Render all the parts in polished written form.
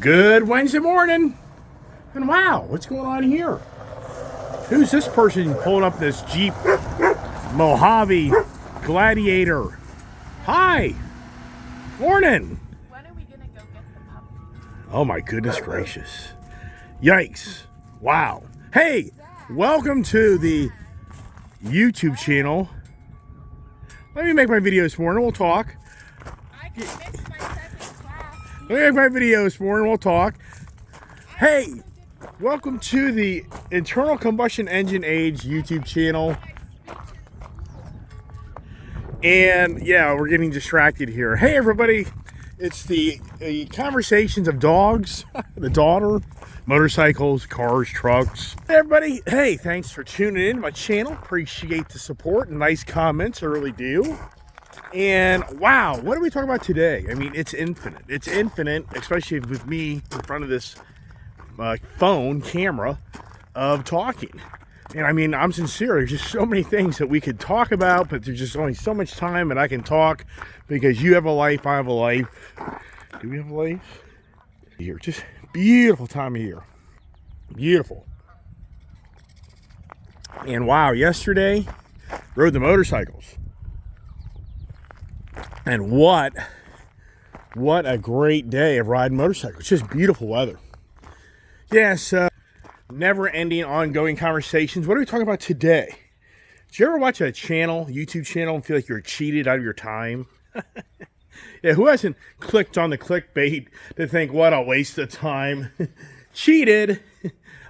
Good Wednesday morning. And wow, what's going on here? Who's this person pulling up this Jeep Mojave Gladiator? Hi. Morning. When are we gonna go get the puppy? Oh my goodness gracious. Yikes. Wow. Hey, welcome to the YouTube channel. Let me make my video this morning. We'll talk. I can miss my second class. Let me make my video this morning. We'll talk. Hey, welcome to the Internal Combustion Engine Age YouTube channel. And yeah, we're getting distracted here. Hey everybody, it's the conversations of dogs, the daughter, motorcycles, cars, trucks. Hey everybody, hey, thanks for tuning in to my channel. Appreciate the support and nice comments, I really do. And wow, what are we talking about today? I mean, it's infinite. It's infinite, especially with me in front of this phone camera of talking. And I mean, I'm sincere. There's just so many things that we could talk about, but there's just only so much time that I can talk because you have a life, I have a life. Do we have a life? Here, just beautiful time of year. Beautiful. And wow, yesterday, rode the motorcycles. And what a great day of riding motorcycles. Just beautiful weather. Yes, never-ending, ongoing conversations. What are we talking about today? Did you ever watch a channel, YouTube channel, and feel like you're cheated out of your time? Yeah, who hasn't clicked on the clickbait to think, what a waste of time? Cheated.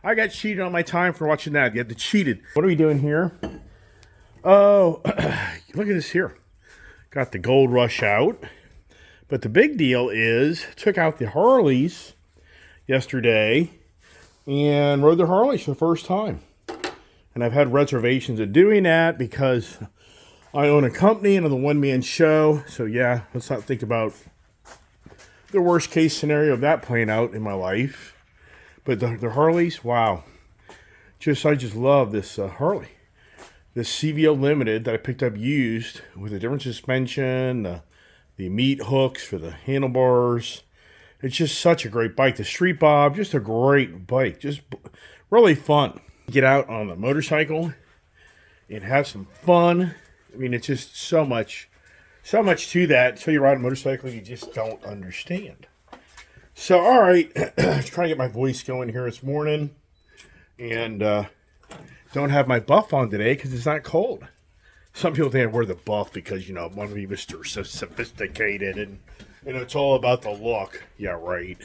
I got cheated on my time for watching that. You had to cheated. What are we doing here? Oh, look at this here. Got the Gold Rush out. But the big deal is, took out the Harleys yesterday and rode the Harleys for the first time. And I've had reservations of doing that because I own a company and I'm the one-man show. So yeah, let's not think about the worst case scenario of that playing out in my life. But the Harleys, wow. I just love this Harley. This CVO Limited that I picked up used with a different suspension, the meat hooks for the handlebars. It's just such a great bike. The Street Bob, just a great bike. Just really fun. Get out on the motorcycle and have some fun. I mean, it's just so much to that. Until you ride a motorcycle, you just don't understand. So, all right, trying to get my voice going here this morning. And don't have my buff on today because it's not cold. Some people think I wear the buff because, you know, I want to be Mr. Sophisticated and it's all about the look. Yeah, right.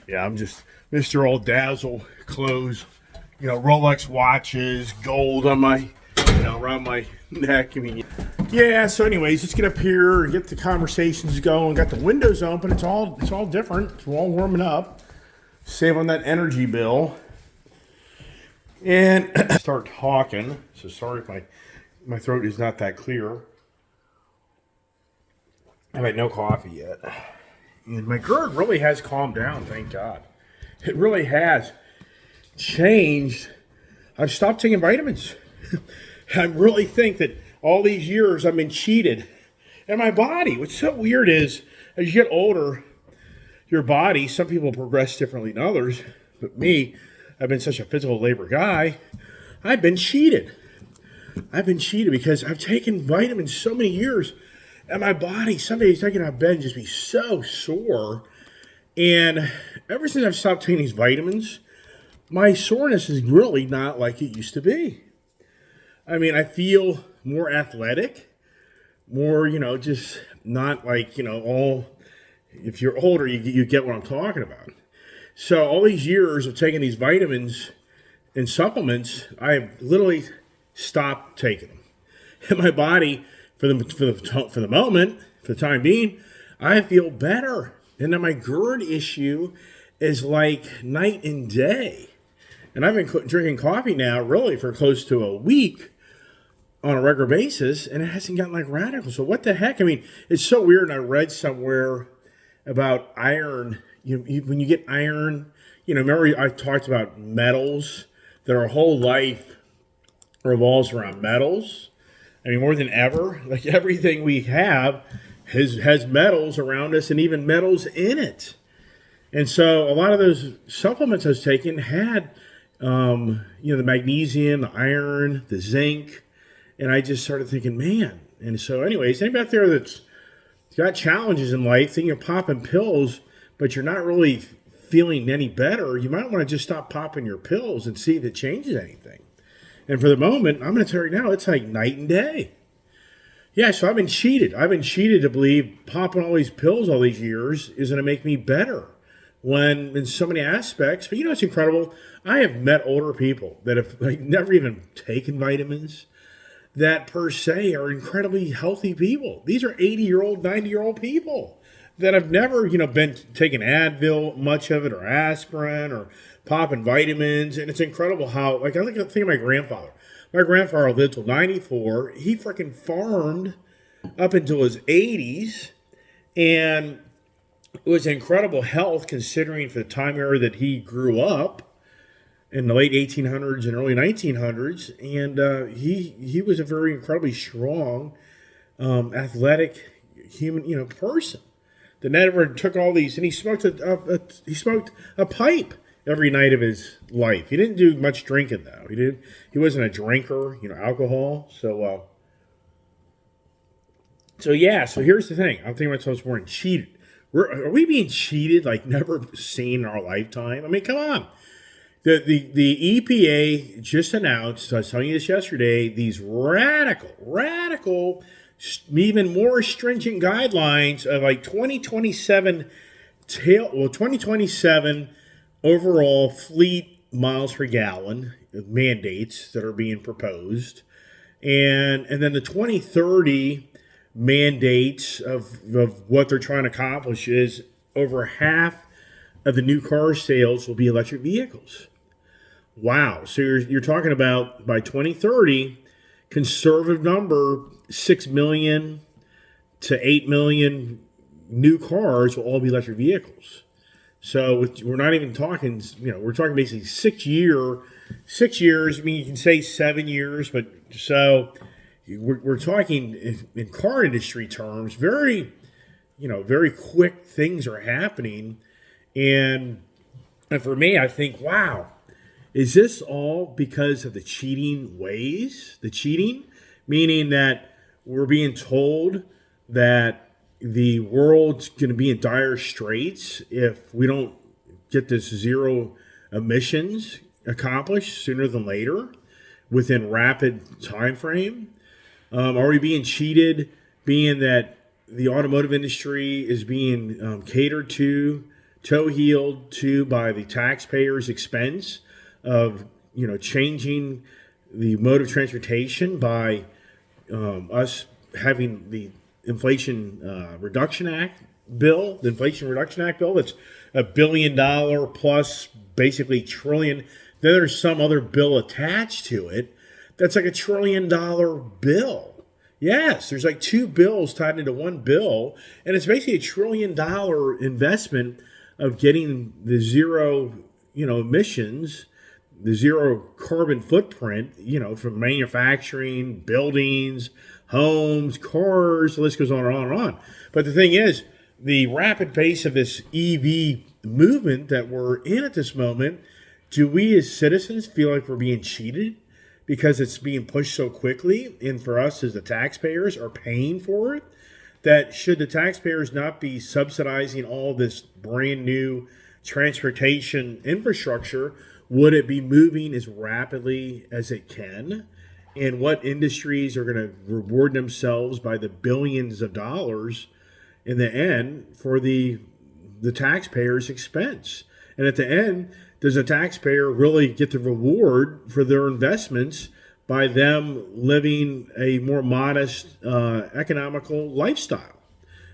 Yeah, I'm just Mr. All Dazzle clothes. You know, Rolex watches, gold on my, around my neck. I mean, yeah, so anyways, let's get up here and get the conversations going. Got the windows open. It's all different. We're all warming up. Save on that energy bill. And start talking. So sorry if my throat is not that clear. I've had no coffee yet. And my GERD really has calmed down, thank God. It really has changed. I've stopped taking vitamins. I really think that all these years I've been cheated. And my body, what's so weird is, as you get older, your body, some people progress differently than others, but me, I've been such a physical labor guy, I've been cheated. I've been cheated because I've taken vitamins so many years, and my body, some days I get out of bed and just be so sore. And ever since I've stopped taking these vitamins, my soreness is really not like it used to be. I mean, I feel more athletic, more, just not like, all, if you're older, you get what I'm talking about. So all these years of taking these vitamins and supplements, I have literally stopped taking them. And my body, for the moment, for the time being, I feel better. And then my GERD issue is like night and day. And I've been drinking coffee now really for close to a week on a regular basis, and it hasn't gotten like radical. So what the heck? I mean, it's so weird. And I read somewhere about iron. When you get iron, remember I talked about metals, that our whole life revolves around metals. I mean, more than ever, like everything we have has metals around us and even metals in it. And so a lot of those supplements I was taking had, the magnesium, the iron, the zinc. And I just started thinking, man. And so anyways, anybody out there that's got challenges in life, thinking you're popping pills, but you're not really feeling any better, you might want to just stop popping your pills and see if it changes anything. And for the moment, I'm going to tell you right now, it's like night and day. Yeah, so I've been cheated. I've been cheated to believe popping all these pills all these years is going to make me better. When in so many aspects, but it's incredible. I have met older people that have never even taken vitamins that per se are incredibly healthy people. These are 80-year-old, 90-year-old people that have never, been taking Advil, much of it, or aspirin, or popping vitamins. And it's incredible how, I think of my grandfather. My grandfather lived till 94. He freaking farmed up until his 80s. And it was incredible health considering for the time era that he grew up in the late 1800s and early 1900s. And he was a very incredibly strong, athletic human, person that never took all these. And he smoked a pipe every night of his life. He didn't do much drinking though. He wasn't a drinker, alcohol. So yeah. So here's the thing. I'm thinking myself more cheated. Are we being cheated like never seen in our lifetime? I mean, come on. The EPA just announced, I was telling you this yesterday, these radical, even more stringent guidelines of 2027 2027 overall fleet miles per gallon mandates that are being proposed. And then the 2030 mandates of what they're trying to accomplish is over half of the new car sales will be electric vehicles. Wow. So you're talking about by 2030, conservative number, 6 million to 8 million new cars will all be electric vehicles. So we're not even talking, we're talking basically 6 years. I mean, you can say 7 years, but so we're talking in car industry terms, very quick things are happening. And for me, I think, wow, is this all because of the cheating ways? The cheating, meaning that we're being told that the world's going to be in dire straits if we don't get this zero emissions accomplished sooner than later within rapid time frame. Are we being cheated, being that the automotive industry is being catered to, toe-heeled to by the taxpayers' expense of changing the mode of transportation by us having the Inflation Reduction Act bill, the Inflation Reduction Act bill that's $1 billion plus basically trillion. Then there's some other bill attached to it that's like $1 trillion bill. Yes, there's like two bills tied into one bill, and it's basically $1 trillion investment of getting the zero, emissions, the zero carbon footprint, from manufacturing, buildings, homes, cars, the list goes on and on and on. But the thing is, the rapid pace of this EV movement that we're in at this moment, do we as citizens feel like we're being cheated because it's being pushed so quickly? And for us as the taxpayers are paying for it, that should the taxpayers not be subsidizing all this brand new transportation infrastructure, would it be moving as rapidly as it can? And what industries are going to reward themselves by the billions of dollars in the end for the taxpayer's expense? And at the end, does a taxpayer really get the reward for their investments by them living a more modest, economical lifestyle?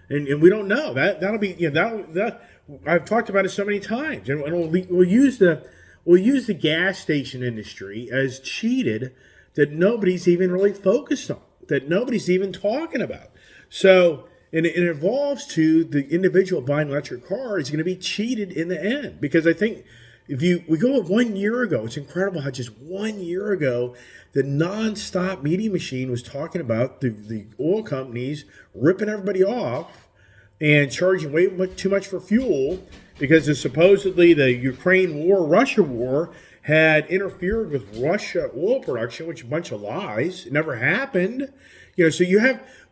And we don't know. That'll be, that I've talked about it so many times. And we'll use the gas station industry as cheated that nobody's even really focused on, that nobody's even talking about. So, and it involves to the individual buying an electric car is going to be cheated in the end. Because I think we go 1 year ago, it's incredible how just 1 year ago, the nonstop media machine was talking about the oil companies ripping everybody off and charging way too much for fuel because supposedly the Ukraine war, Russia war, had interfered with Russia oil production, which is a bunch of lies. It never happened. So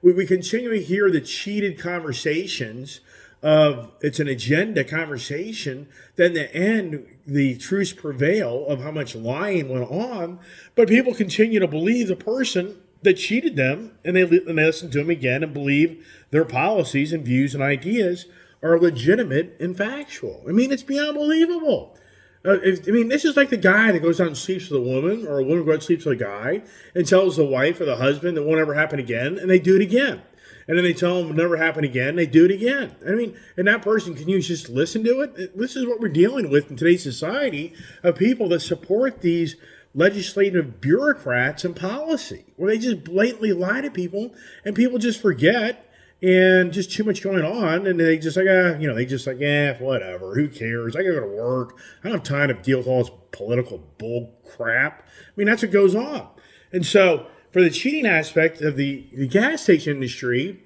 we continually hear the cheated conversations of it's an agenda conversation. Then the end, the truths prevail of how much lying went on, but people continue to believe the person that cheated them, and they listen to them again and believe their policies and views and ideas are legitimate and factual. I mean, it's beyond believable. This is like the guy that goes out and sleeps with a woman, or a woman goes out and sleeps with a guy and tells the wife or the husband it won't ever happen again, and they do it again. And then they tell them it'll never happen again, they do it again. And that person, can you just listen to it? This is what we're dealing with in today's society of people that support these legislative bureaucrats and policy, where they just blatantly lie to people, and people just forget, and just too much going on, and they just whatever, who cares? I gotta go to work. I don't have time to deal with all this political bull crap. That's what goes on. And so, for the cheating aspect of the gas station industry,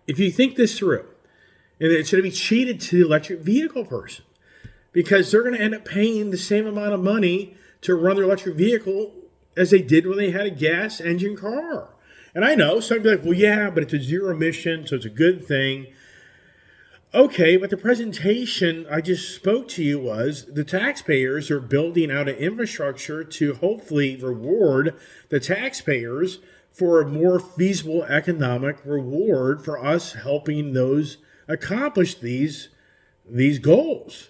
if you think this through, and it's going to be cheated to the electric vehicle person, because they're going to end up paying the same amount of money to run their electric vehicle as they did when they had a gas engine car. And I know some people are like, well, yeah, but it's a zero emission, so it's a good thing. Okay, but the presentation I just spoke to you was the taxpayers are building out an infrastructure to hopefully reward the taxpayers for a more feasible economic reward for us helping those accomplish these goals.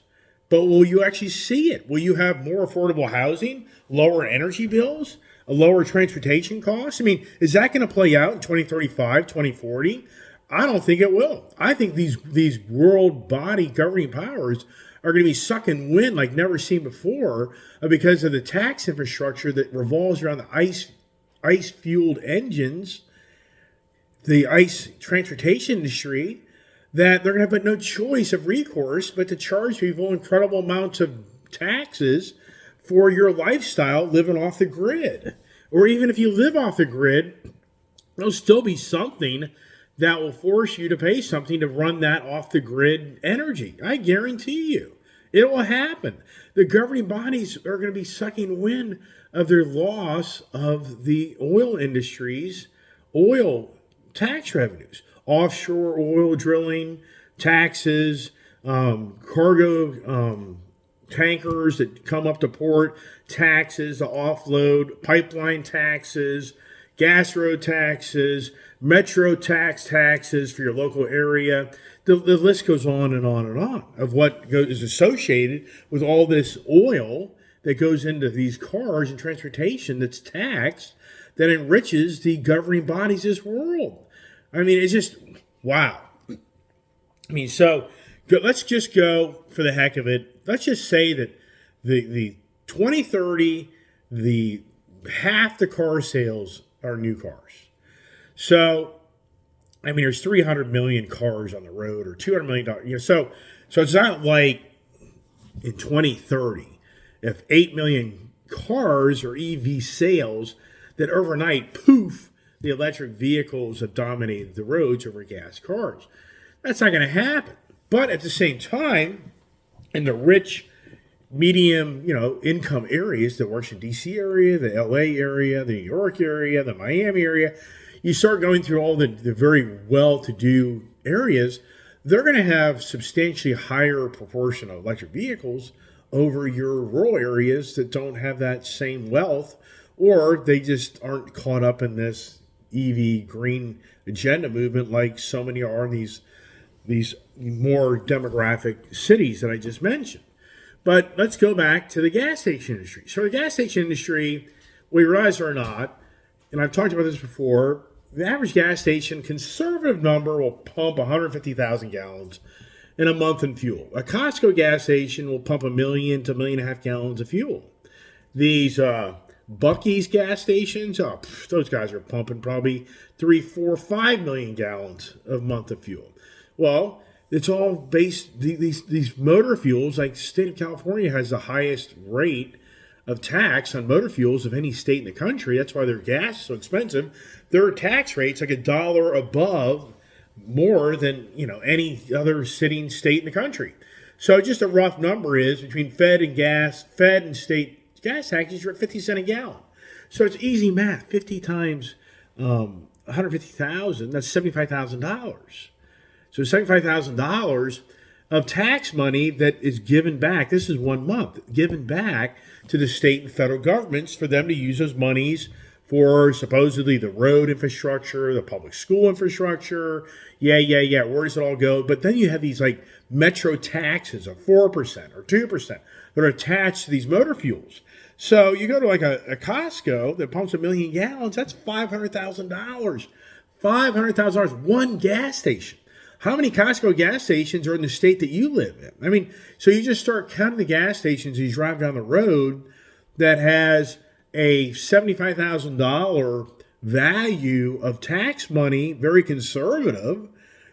But will you actually see it? Will you have more affordable housing, lower energy bills, a lower transportation costs? Is that going to play out in 2035, 2040? I don't think it will. I think these world body governing powers are going to be sucking wind like never seen before because of the tax infrastructure that revolves around the ice-fueled engines, the ice transportation industry, that they're going to have no choice of recourse but to charge people incredible amounts of taxes for your lifestyle living off the grid. Or even if you live off the grid, there'll still be something that will force you to pay something to run that off the grid energy. I guarantee you, it will happen. The governing bodies are going to be sucking wind of their loss of the oil industry's oil tax revenues, offshore oil drilling, taxes, cargo tankers that come up to port, taxes, the offload, pipeline taxes, gas road taxes, metro taxes for your local area. The list goes on and on and on of what is associated with all this oil that goes into these cars and transportation that's taxed, that enriches the governing bodies of this world. It's just, wow. So let's just go for the heck of it. Let's just say that the 2030, half the car sales are new cars. So, there's 300 million cars on the road, or $200 million. So it's not like in 2030, if 8 million cars or EV sales, that overnight, poof, the electric vehicles have dominated the roads over gas cars. That's not going to happen. But at the same time, in the rich, medium, income areas, the Washington, D.C. area, the L.A. area, the New York area, the Miami area, you start going through all the very well-to-do areas, they're going to have substantially higher proportion of electric vehicles over your rural areas that don't have that same wealth, or they just aren't caught up in this EV green agenda movement like so many are in these more demographic cities that I just mentioned. But let's go back to the gas station industry. So the gas station industry, we realize or not, and I've talked about this before, the average gas station, conservative number, will pump 150,000 gallons in a month in fuel. A Costco gas station will pump 1 million to 1.5 million gallons of fuel. These Buc-ee's gas stations, those guys are pumping probably 3, 4, 5 million gallons a month of fuel. Well, it's all based, these motor fuels, like the state of California has the highest rate of tax on motor fuels of any state in the country. That's why their gas is so expensive. Their tax rate's like $1 above more than any other sitting state in the country. So just a rough number is between Fed and state gas taxes, you're at 50 cents a gallon. So it's easy math. 50 times 150,000, that's $75,000. So $75,000 of tax money that is given back. This is 1 month given back to the state and federal governments for them to use those monies for supposedly the road infrastructure, the public school infrastructure. Yeah. Where does it all go? But then you have these like metro taxes of 4% or 2% that are attached to these motor fuels. So you go to like a Costco that pumps 1 million gallons, that's $500,000. $500,000, one gas station. How many Costco gas stations are in the state that you live in? I mean, so you just start counting the gas stations as you drive down the road that has a $75,000 value of tax money, very conservative,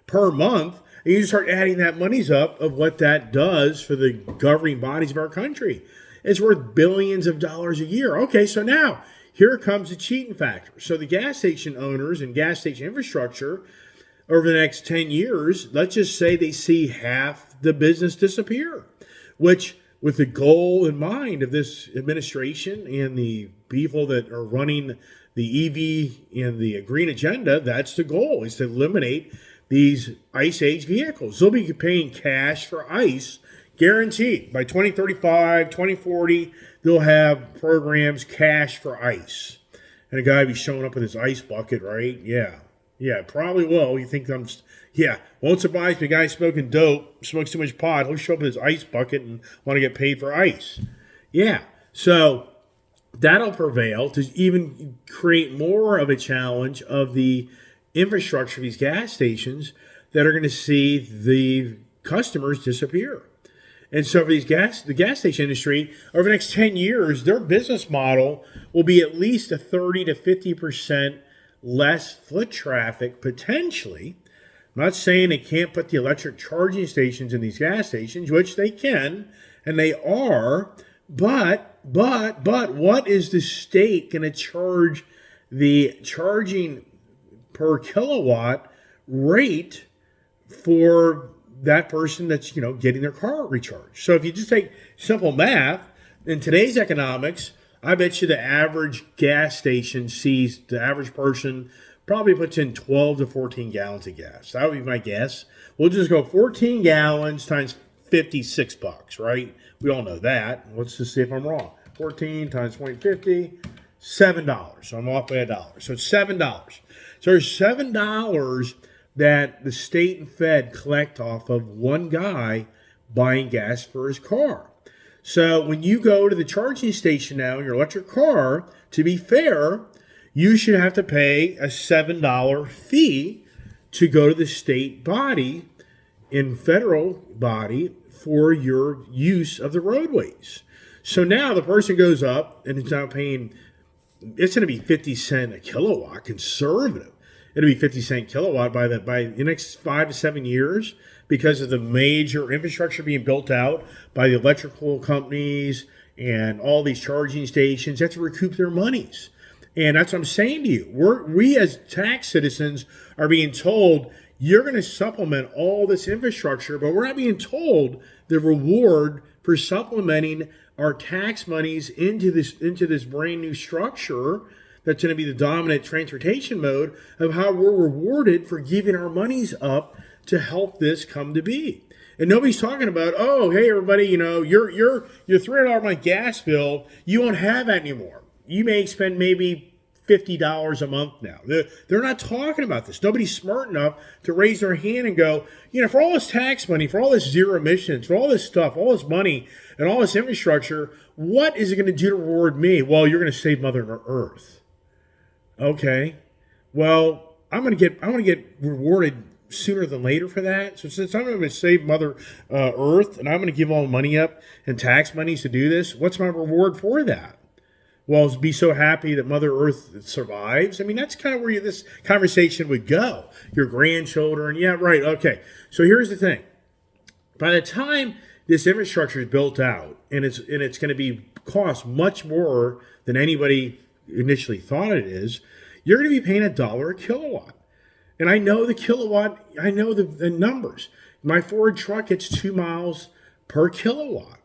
per month. And you start adding that monies up of what that does for the governing bodies of our country. It's worth billions of dollars a year. Okay, so now here comes the cheating factor. So the gas station owners and gas station infrastructure over the next 10 years, let's just say they see half the business disappear, which with the goal in mind of this administration and the people that are running the EV and the green agenda, that's the goal, is to eliminate these ICE age vehicles. They'll be paying cash for ICE, guaranteed. By 2035, 2040, they'll have programs cash for ICE. And a guy will be showing up with his ice bucket, right? Yeah, probably will. You think won't surprise me. A guy smoking dope, smokes too much pot, he'll show up with his ice bucket and want to get paid for ice. Yeah, so that'll prevail to even create more of a challenge of the infrastructure of these gas stations that are going to see the customers disappear. And so for the gas station industry, over the next 10 years, their business model will be at least a 30 to 50% less foot traffic, potentially. I'm not saying they can't put the electric charging stations in these gas stations, which they can, and they are, but what is the state going to charge the charging per kilowatt rate for that person that's, getting their car recharged? So if you just take simple math, in today's economics, I bet you the average gas station sees the average person probably puts in 12 to 14 gallons of gas. That would be my guess. We'll just go 14 gallons times $56, right? We all know that. Let's just see if I'm wrong. 14 times 0.50, $7. So I'm off by $1. So it's $7. So there's $7 that the state and Fed collect off of one guy buying gas for his car. So when you go to the charging station now in your electric car, to be fair, you should have to pay a $7 fee to go to the state body and federal body for your use of the roadways. So now the person goes up and is now paying, it's going to be 50 cents a kilowatt, conservative. It'll be 50 cents a kilowatt by the next 5 to 7 years, because of the major infrastructure being built out by the electrical companies and all these charging stations. They have to recoup their monies. And that's what I'm saying to you. We as tax citizens are being told, you're going to supplement all this infrastructure, but we're not being told the reward for supplementing our tax monies into this brand new structure that's going to be the dominant transportation mode, of how we're rewarded for giving our monies up to help this come to be. And nobody's talking about, oh, hey, everybody, your $300 a month gas bill, you won't have that anymore. You may spend maybe $50 a month now. They're not talking about this. Nobody's smart enough to raise their hand and go, for all this tax money, for all this zero emissions, for all this stuff, all this money, and all this infrastructure, what is it going to do to reward me? Well, you're going to save Mother Earth. Okay. Well, I want to get rewarded sooner than later for that. So since I'm going to save Mother Earth and I'm going to give all the money up and tax monies to do this, what's my reward for that? Well, be so happy that Mother Earth survives. I mean, that's kind of where this conversation would go. Your grandchildren, yeah, right, okay. So here's the thing. By the time this infrastructure is built out, and it's going to be cost much more than anybody initially thought it is, you're going to be paying $1 a kilowatt. And I know the kilowatt, I know the numbers. My Ford truck gets 2 miles per kilowatt.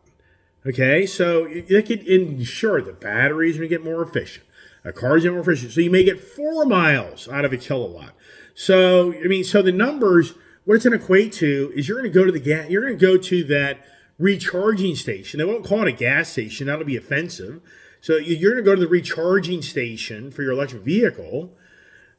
Okay, so you could ensure the batteries are going to get more efficient. A car's more efficient. So you may get 4 miles out of a kilowatt. So, so the numbers, what it's going to equate to is you're going to go to you're going to go to that recharging station. They won't call it a gas station. That'll be offensive. So you're going to go to the recharging station for your electric vehicle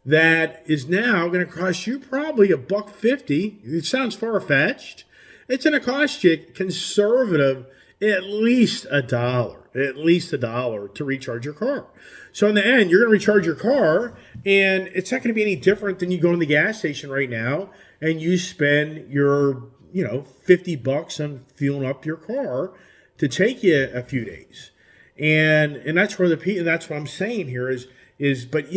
that is now going to cost you probably $1.50. It sounds far-fetched. It's going to cost you conservative at least $1 to recharge your car. So in the end, you're going to recharge your car, and it's not going to be any different than you go to the gas station right now and you spend your, $50 on fueling up your car to take you a few days. And that's where that's what I'm saying here is but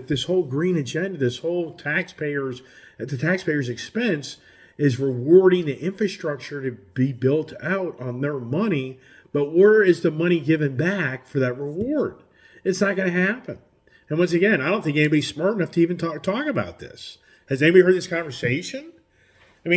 this whole green agenda, this whole taxpayers at the taxpayers' expense is rewarding the infrastructure to be built out on their money. But where is the money given back for that reward? It's not going to happen. And once again, I don't think anybody's smart enough to even talk about this. Has anybody heard this conversation?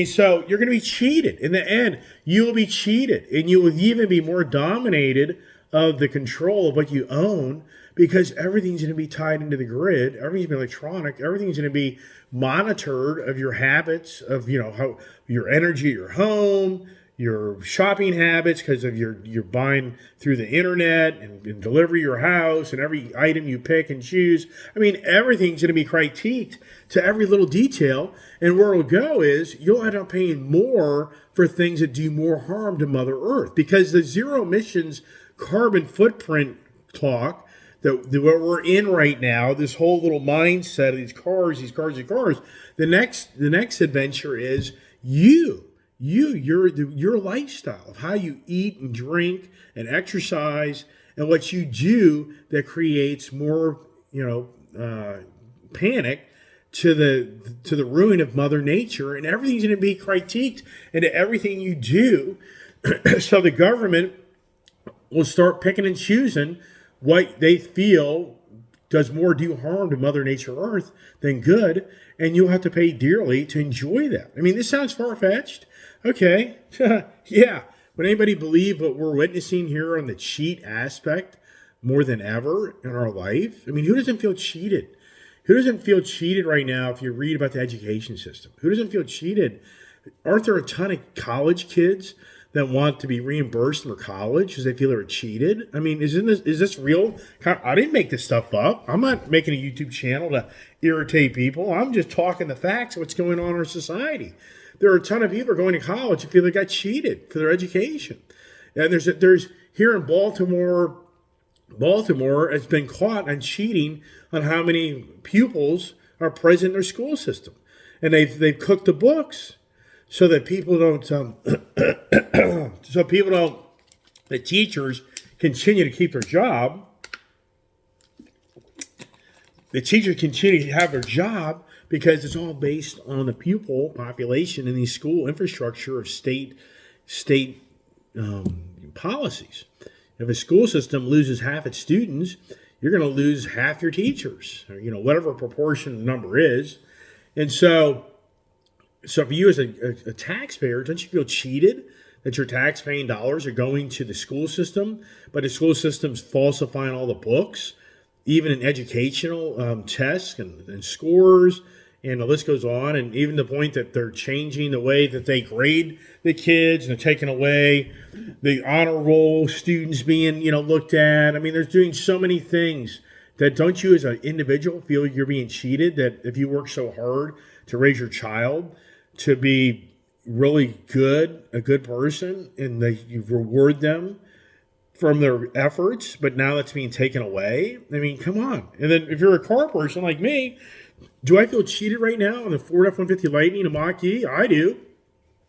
So you're going to be cheated. In the end, you will be cheated. And you will even be more dominated of the control of what you own because everything's going to be tied into the grid. Everything's going to be electronic. Everything's going to be monitored of your habits, of, how your energy, your home, your shopping habits because of your buying through the internet and deliver your house and every item you pick and choose. Everything's going to be critiqued to every little detail. And where it'll go is you'll end up paying more for things that do more harm to Mother Earth because the zero emissions carbon footprint talk that what we're in right now, this whole little mindset of these cars, the next adventure is your lifestyle of how you eat and drink and exercise and what you do that creates more, panic to the ruin of Mother Nature, and everything's going to be critiqued into everything you do. So the government will start picking and choosing what they feel does more do harm to Mother Nature Earth than good, and you'll have to pay dearly to enjoy that. This sounds far-fetched. Okay, yeah. Would anybody believe what we're witnessing here on the cheat aspect more than ever in our life? Who doesn't feel cheated? Who doesn't feel cheated right now if you read about the education system? Who doesn't feel cheated? Aren't there a ton of college kids that want to be reimbursed for college because they feel they were cheated? Is this real? I didn't make this stuff up. I'm not making a YouTube channel to irritate people. I'm just talking the facts of what's going on in our society. There are a ton of people going to college who feel they got cheated for their education. And there's here in Baltimore has been caught on cheating on how many pupils are present in their school system. And they've cooked the books so that people don't the teachers continue to keep their job. The teachers continue to have their job because it's all based on the pupil population in the school infrastructure of state policies. If a school system loses half its students, you're going to lose half your teachers, or, whatever proportion the number is. And so for you as a taxpayer, don't you feel cheated that your tax-paying dollars are going to the school system, but the school system's falsifying all the books, even in educational tests and scores, and the list goes on, and even the point that they're changing the way that they grade the kids, and they're taking away the honor roll students being, looked at. They're doing so many things that don't you as an individual feel you're being cheated, that if you work so hard to raise your child to be really a good person, and you reward them from their efforts, but now that's being taken away? Come on. And then if you're a car person like me, do I feel cheated right now on the Ford F-150 Lightning and Mach-E? I do.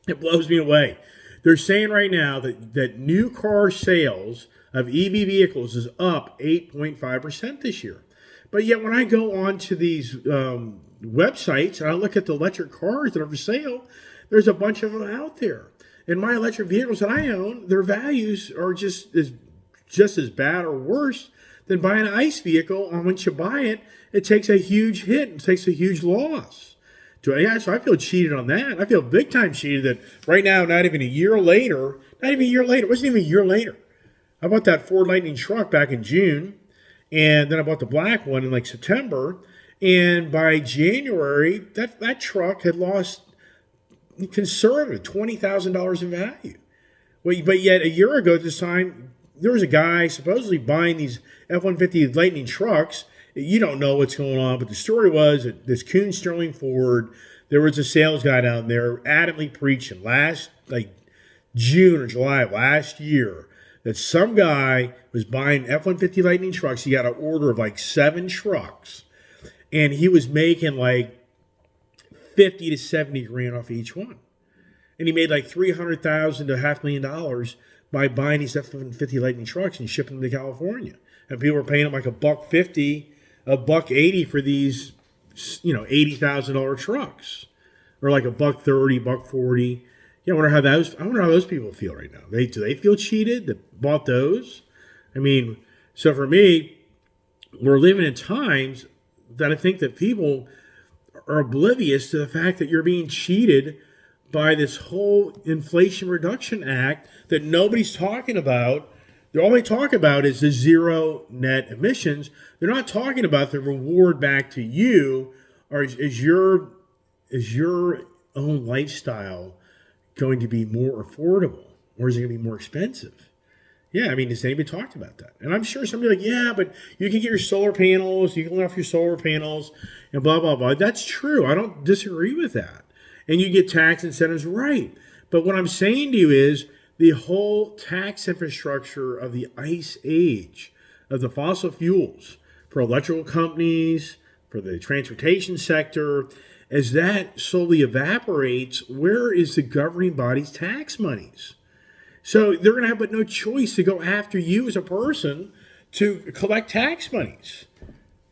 It blows me away. They're saying right now that new car sales of EV vehicles is up 8.5% this year. But yet when I go on to these websites and I look at the electric cars that are for sale, there's a bunch of them out there. And my electric vehicles that I own, their values are just as bad or worse than buying an ICE vehicle. And once you buy it, it takes a huge hit. It takes a huge loss Yeah, so I feel cheated on that. I feel big time cheated that right now, not even a year later, it wasn't even a year later. I bought that Ford Lightning truck back in June, and then I bought the black one in like September. And by January, that truck had lost conservative $20,000 in value. But yet a year ago at this time, there was a guy supposedly buying these F-150 Lightning trucks. You don't know what's going on, but the story was that this Kuhn Sterling Ford, there was a sales guy down there adamantly preaching last like June or July of last year that some guy was buying F-150 Lightning trucks. He got an order of like 7 trucks, and he was making like 50 to 70 grand off each one. And he made like $300,000 to $500,000 by buying these F-150 Lightning trucks and shipping them to California. And people were paying him like $150, $180 for these, $80,000 trucks, or like $130, $140. Yeah, I wonder how those people feel right now. Do they feel cheated that bought those? I mean, so for me, we're living in times that I think that people are oblivious to the fact that you're being cheated by this whole Inflation Reduction Act that nobody's talking about. All they talk about is the zero net emissions. They're not talking about the reward back to you, or is your own lifestyle going to be more affordable, or is it going to be more expensive? Yeah, I mean, has anybody talked about that? And I'm sure somebody like, yeah, but you can get your solar panels, you can lay off your solar panels, and blah, blah, blah. That's true. I don't disagree with that. And you get tax incentives, right. But what I'm saying to you is the whole tax infrastructure of the ice age, of the fossil fuels, for electrical companies, for the transportation sector, as that slowly evaporates, where is the governing body's tax monies? So they're going to have but no choice to go after you as a person to collect tax monies.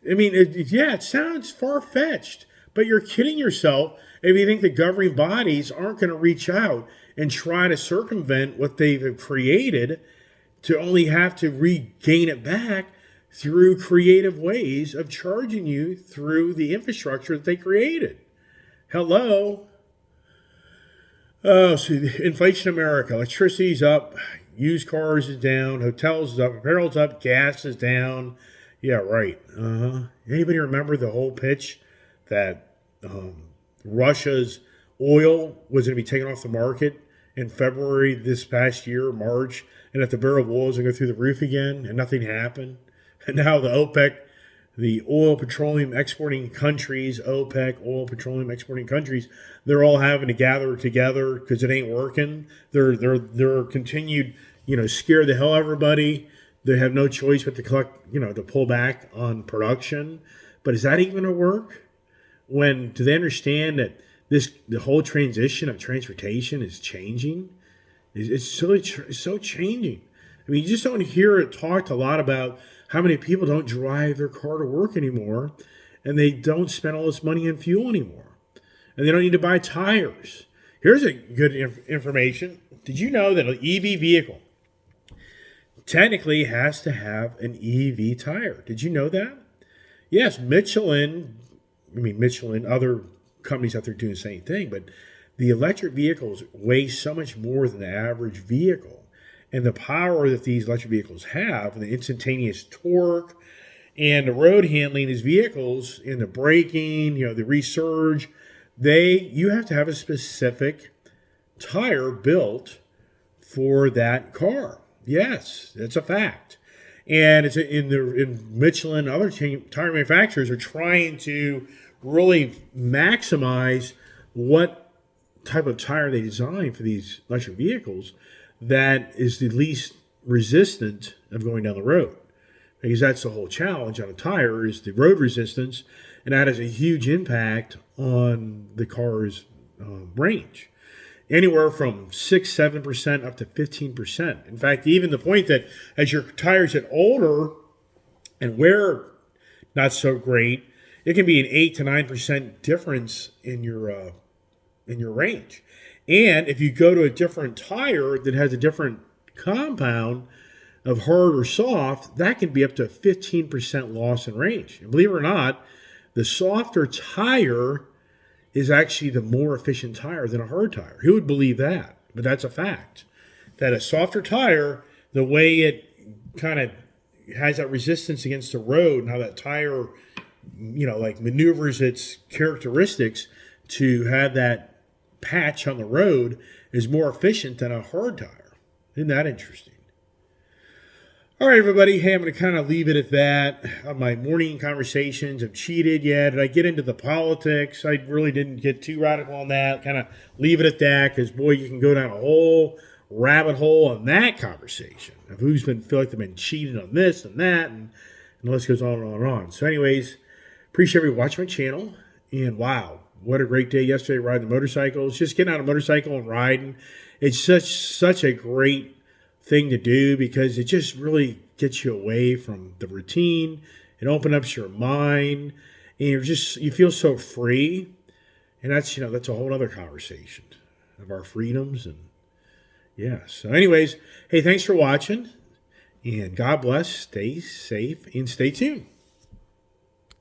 I mean, it sounds far-fetched, but you're kidding yourself if you think the governing bodies aren't going to reach out and try to circumvent what they've created to only have to regain it back through creative ways of charging you through the infrastructure that they created. Hello? Oh, so inflation in America. Electricity's up, used cars is down, hotels is up, apparel's up, gas is down. Yeah, right. Anybody remember the whole pitch that Russia's oil was going to be taken off the market in February this past year, March, and that the barrel of oil was going to go through the roof again, and nothing happened? And now the OPEC, the oil petroleum exporting countries, they're all having to gather together because it ain't working. They're continued, scare the hell out of everybody. They have no choice but to collect, to pull back on production. But is that even going to work? Do they understand that the whole transition of transportation is changing? It's so changing. I mean, you just don't hear it talked a lot about how many people don't drive their car to work anymore, and they don't spend all this money on fuel anymore, and they don't need to buy tires. Here's a good information. Did you know that an EV vehicle technically has to have an EV tire? Did you know that? Yes, Michelin, other companies out there doing the same thing, but the electric vehicles weigh so much more than the average vehicle. And the power that these electric vehicles have, and the instantaneous torque, and the road handling these vehicles, and the braking, the resurge, you have to have a specific tire built for that car. Yes, that's a fact. And it's in Michelin, other tire manufacturers are trying to really maximize what type of tire they design for these electric vehicles that is the least resistant of going down the road. Because that's the whole challenge on a tire is the road resistance, and that has a huge impact on the car's range. Anywhere from 6-7% up to 15%. In fact, even the point that as your tires get older and wear not so great, it can be an 8 to 9% difference in your range. And if you go to a different tire that has a different compound of hard or soft, that can be up to a 15% loss in range. And believe it or not, the softer tire is actually the more efficient tire than a hard tire. Who would believe that? But that's a fact. That a softer tire, the way it kind of has that resistance against the road and how that tire, like maneuvers its characteristics to have that patch on the road is more efficient than a hard tire. Isn't that interesting? All right, everybody. Hey, I'm going to kind of leave it at that. On my morning conversations, I've cheated. Yeah, did I get into the politics? I really didn't get too radical on that. Kind of leave it at that because, boy, you can go down a whole rabbit hole on that conversation of who's been feel like they've been cheating on this and that, and the list goes on and on and on. So, anyways, appreciate everybody watching my channel. And wow, what a great day yesterday riding the motorcycles. Just getting on a motorcycle and riding. It's such a great thing to do because it just really gets you away from the routine. It opens up your mind, and you feel so free. And that's that's a whole other conversation of our freedoms. And yeah, so anyways, hey, thanks for watching, and God bless. Stay safe and stay tuned.